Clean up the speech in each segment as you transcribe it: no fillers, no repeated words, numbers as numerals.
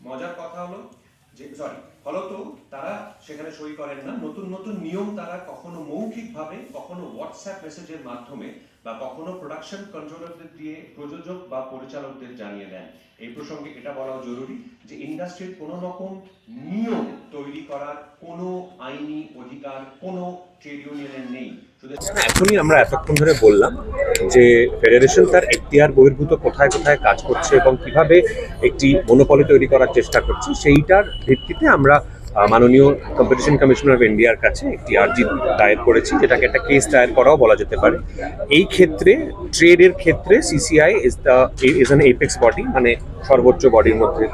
মজার কথা হলো যে ফলত তারা সেখানে সই করেন না। নতুন নতুন নিয়ম তারা কখনো মৌখিকভাবে, কখনো হোয়াটসঅ্যাপ মেসেজের মাধ্যমে বা কখনো প্রোডাকশন কন্ট্রোলারদের দিয়ে প্রযোজক বা পরিচালকদের জানিয়ে দেন। এই প্রসঙ্গে এটা বলাও জরুরি যে ইন্ডাস্ট্রির কোনো রকম নিয়ম তৈরি করার কোনো আইনি অধিকার কোনো ট্রেড ইউনিয়নের নেই। এখনই আমরা এতক্ষণ ধরে বললাম যে ফেডারেশন তার এখতিয়ার বহির্ভূত কোথায় কোথায় কাজ করছে এবং কিভাবে একটি মনোপলি তৈরি করার চেষ্টা করছে, সেইটার ভিত্তিতে আমরা মাননীয় কম্পিটিশন কমিশনার অফ ইন্ডিয়ার কাছে একটি আর্জি দায়ের করেছি, যেটাকে একটা কেস দায়ের করাও বলা যেতে পারে। এই ক্ষেত্রে ট্রেডের ক্ষেত্রে CCI is an apex body, মানে সর্বোচ্চ বডির মধ্যে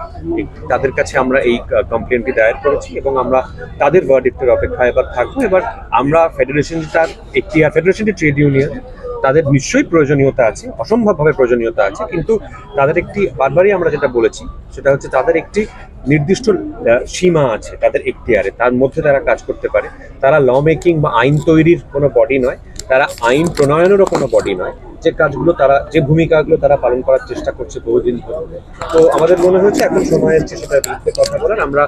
তাদের কাছে আমরা এই কমপ্লেনটি দায়ের করেছি এবং আমরা তাদের ভার্ডিক্টের অপেক্ষায় এবার থাকবো। এবার আমরা ফেডারেশনটার ফেডারেশনটি ট্রেড ইউনিয়ন, তাদের নিশ্চয়ই প্রয়োজনীয়তা আছে, অসম্ভবভাবে প্রয়োজনীয়তা আছে, কিন্তু তাদের একটি বারবারই আমরা যেটা বলেছি সেটা হচ্ছে তাদের একটি নির্দিষ্ট সীমা আছে তাদের এখতিয়ারে, তার মধ্যে তারা কাজ করতে পারে। তারা ল মেকিং বা আইন তৈরির কোনো বডি নয়, তারা আইন প্রণয়নেরও কোনো বডি নয়। যে কাজগুলো তারা, যে ভূমিকাগুলো তারা পালন করার চেষ্টা করছে বহুদিন ধরে, তো আমাদের মনে হয়েছে এখন সময় এসেছে সেটার বিরুদ্ধে কথা বলার। আমরা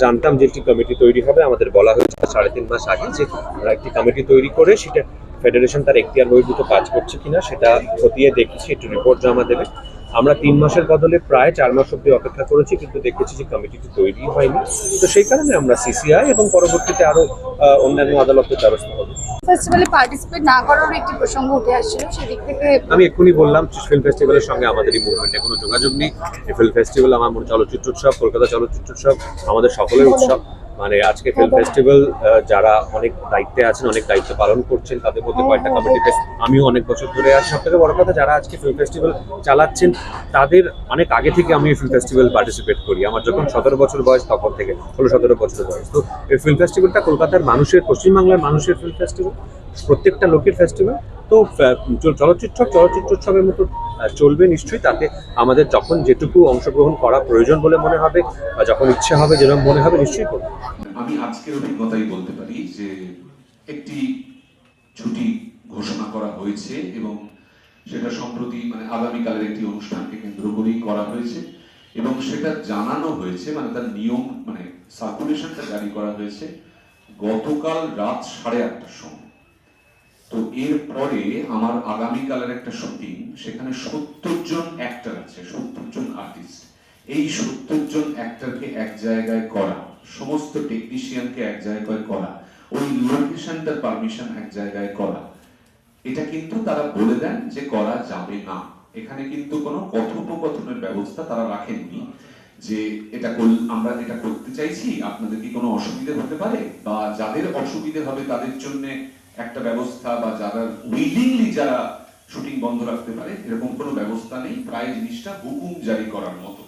জানতাম যে একটি কমিটি তৈরি হবে, আমাদের বলা হয়েছে 3.5 মাস আগে যে আমরা একটি কমিটি তৈরি করে সেটা ফেডারেশন তার এখতিয়ার বহির্ভূত কাজ করছে কিনা সেটা খতিয়ে দেখেছি, একটু রিপোর্ট জমা দেবে। আমরা 3 মাসের বদলে প্রায় 4 মাস অব্দি অপেক্ষা করেছি, কিন্তু দেখেছি যে কমিটিটি তৈরি হয়নি। তো সেই কারণে আমরা সিসিআই এবং পরবর্তীতে আরো অন্যান্য আদালতের দ্বারস্থ হব। ফেস্টিভ্যালে পার্টিসিপেট না করার একটি প্রসঙ্গ উঠে আসছিল, সেদিক থেকে আমি এক্ষুনি বললাম ফিল্ম ফেস্টিভ্যালের সঙ্গে আমাদের এই মুভমেন্টে কোনো যোগাযোগ নেই। এই ফিল্ম ফেস্টিভ্যাল আমার মনে চলচ্চিত্র উৎসব, কলকাতা চলচ্চিত্র উৎসব আমাদের সকলের উৎসব। মানে আজকে ফিল্ম ফেস্টিভ্যাল যারা অনেক দায়িত্বে আছেন, অনেক দায়িত্ব পালন করছেন, তাদের মধ্যে কয়েকটা কমিটিতে আমিও অনেক বছর ধরে আছি। সব থেকে বড় কথা, যারা আজকে ফিল্ম ফেস্টিভ্যাল চালাচ্ছেন তাদের অনেক আগে থেকে আমি এই ফিল্ম ফেস্টিভ্যাল পার্টিসিপেট করি। আমার যখন 17 বছর বয়স তখন থেকে, 16-17 বছর বয়স। তো এই ফিল্ম ফেস্টিভ্যালটা কলকাতার মানুষের, পশ্চিমবাংলার মানুষের ফিল্ম ফেস্টিভ্যাল, প্রত্যেকটা লোকের ফেস্টিভ্যাল। তো চলচ্চিত্র উৎসবের মতো চলবে নিশ্চয়ই। তাতে আমাদের যখন যেটুকু অংশগ্রহণ করা প্রয়োজন বলে মনে হবে বা যখন ইচ্ছা হবে, যেরকম মনে হবে, নিশ্চয়ই করবো। আমি আজকের অভিজ্ঞতাই বলতে পারি যে একটি ছুটি ঘোষণা করা হয়েছে এবং সেটা সম্প্রতি মানে আগামীকালের একটি অনুষ্ঠানকে কেন্দ্র করেই করা হয়েছে এবং সেটা জানানো হয়েছে, মানে তার নিয়ম, মানে সার্কুলেশনটা জারি করা হয়েছে গতকাল রাত 8:30টার সময়। তো এরপরে আমার আগামীকালের একটা শুটিং, সেখানে 70 জন অ্যাক্টর আছে, 70 জন আর্টিস্ট। এই 70 জন অ্যাক্টরকে এক জায়গায় করা, সমস্ত টেকনিশিয়ানকে এক জায়গায় করা, ওই লোকেশনটার পারমিশন এক জায়গায় করা, এটা কিন্তু তারা বলে দেন যে করা যাবে না। এখানে কিন্তু কোনো কথোপকথনের ব্যবস্থা তারা রাখেননি যে আমরা এটা করতে চাইছি, আপনাদের কি কোনো অসুবিধা হতে পারে, বা যাদের অসুবিধা হবে তাদের জন্য একটা ব্যবস্থা, বা যারা উইলিংলি যারা শুটিং বন্ধ রাখতে পারে, এরকম কোনো ব্যবস্থা নেই। প্রায় জিনিসটা হুকুম জারি করার মতো।